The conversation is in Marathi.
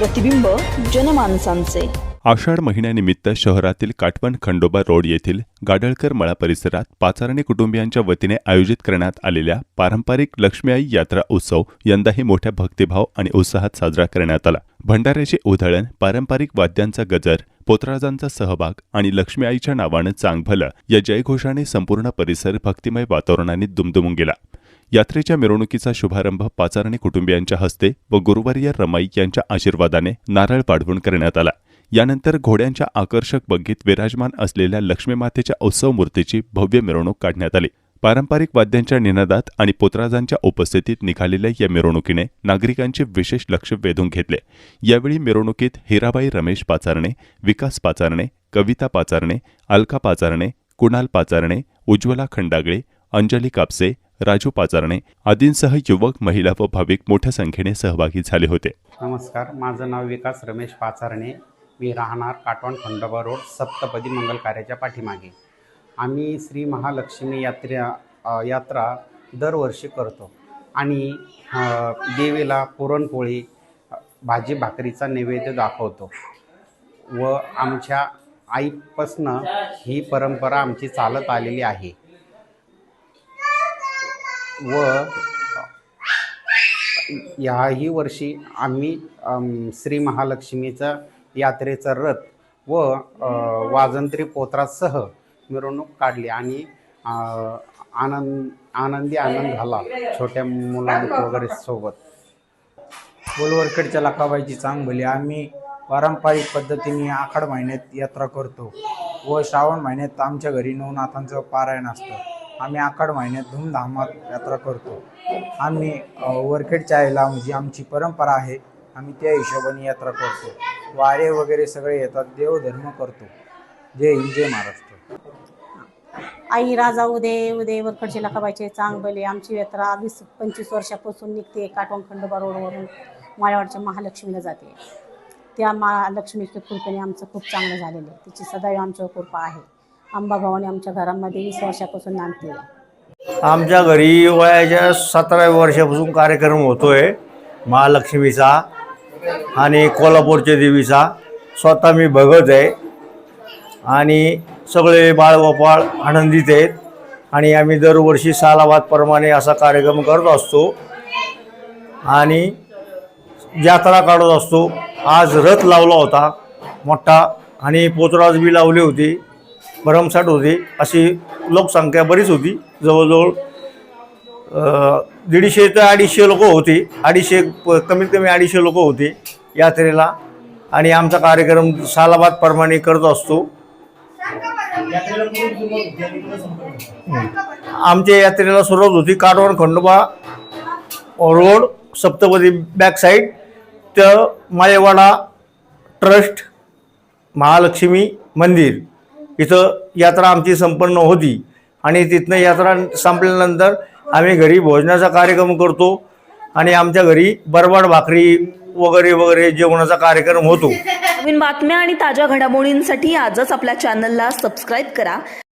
प्रतिबिंब जनमानसांचे। आषाढ महिन्यानिमित्त शहरातील काटवण खंडोबा रोड येथील गाडळकर मळा परिसरात पाचारणे कुटुंबियांच्या वतीने आयोजित करण्यात आलेल्या पारंपरिक लक्ष्मी आई यात्रा उत्सव यंदाही मोठ्या भक्तिभाव आणि उत्साहात साजरा करण्यात आला। भंडाऱ्याचे उधळण, पारंपरिक वाद्यांचा गजर, पोतराजांचा सहभाग आणि लक्ष्मी आईच्या नावानं चांगभलं या जयघोषाने संपूर्ण परिसर भक्तिमय वातावरणाने दुमदुमून गेला। यात्रेच्या मिरवणुकीचा शुभारंभ पाचारणे कुटुंबियांच्या हस्ते व गुरुवर्य रमाई यांच्या आशीर्वादाने नारळ पाडवून करण्यात आला। यानंतर घोड्यांच्या आकर्षक बग्गीत विराजमान असलेल्या लक्ष्मी मातेच्या उत्सव मूर्तीची भव्य मिरवणूक काढण्यात आली। पारंपरिक वाद्यांच्या निनादात आणि पोतराजांच्या उपस्थितीत निघालेल्या या मिरवणुकीने नागरिकांचे विशेष लक्ष वेधून घेतले। यावेळी मिरवणुकीत हिराबाई रमेश पाचारणे, विकास पाचारणे, कविता पाचारणे, अलका पाचारणे, कुणाल पाचारणे, उज्ज्वला खंडागळे, अंजली कापसे, राजू पाचारणे आदींसह युवक, महिला व भाविक मोठ्या संख्येने सहभागी झाले होते। नमस्कार, माझं नाव विकास रमेश पाचारणे। मी राहणार काटवण खंडोबा रोड, सप्तपदी मंगल कार्याच्या पाठीमागे। आम्ही श्री महालक्ष्मी यात्रा दरवर्षी करतो आणि देवीला पुरणपोळी, भाजी भाकरीचा नैवेद्य दाखवतो व आमच्या आईपासनं ही परंपरा आमची चालत आलेली आहे व याही वर्षी आम्ही श्री महालक्ष्मीचा यात्रेचा रथ व वाजंत्री पोतरासह मिरवणूक काढली आणि आनंद झाला छोट्या मुलांना वगैरे सोबत। बोलवरखेडच्या लकाबाईची चांगभली आम्ही पारंपरिक पद्धतीने आखाड महिन्यात यात्रा करतो व श्रावण महिन्यात आमच्या घरी नवनाथांचं पारायण असतं। आम्ही आखाड महिन्यात धूमधामात यात्रा करतो। आम्ही वरखेडच्या आईला म्हणजे आमची परंपरा आहे, आम्ही त्या हिशोबाने यात्रा करतो। वारे वगैरे सगळे येतात, देवधर्म करतो। जय हिंद, जय महाराष्ट्र। आई राजा उदय वरखेडचे लकाबाईचे चांगभले आमची यात्रा 20-25 वर्षापासून निघते। काटवण खंडोबा रोडवरून माळेवाडच्या महालक्ष्मीला जाते। त्या महालक्ष्मीच्या कृपेने आमचं खूप चांगलं झालेलं आहे, तिची सदैव आमच्यावर कृपा आहे। अंबाभवानी आमच्या घरामध्ये 20 वर्षापासून नांदते। आमच्या घरी वयाच्या 17व्या वर्षापासून कार्यक्रम होतोय महालक्ष्मीचा आणि कोल्हापूरच्या देवीचा। स्वतः मी भगत आहे आणि सगळे बाळगोपाळ आनंदित आहेत आणि आम्ही दरवर्षी सालाबादप्रमाणे असा कार्यक्रम करत असतो आणि यात्रा काढत असतो। आज रथ लावला होता मोठा आणि पोतराज बी लावले होते, भरमसाठ होते, अशी लोकसंख्या बरीच होती। जवळजवळ 150 ते 250 लोक होते, कमीत कमी 250 लोक होते यात्रेला आणि आमचा कार्यक्रम सालाबादप्रमाणे करत असतो। आमच्या यात्रेला सुरुवात होती काटवण खंडोबा रोड, सप्तपदी बॅक साईड, तर माळेवाडा ट्रस्ट महालक्ष्मी मंदिर इथं यात्रा आमची संपन्न होती आणि तिथनं यात्रा संपल्यानंतर आम्ही घरी भोजनाचा कार्यक्रम करतो आणि आमच्या घरी बरबाड भाकरी वगैरे जेवणाचा कार्यक्रम होतो। नवीन बातम्या आणि ताज्या घडामोडींसाठी आजच आपल्या चॅनलला सबस्क्राईब करा।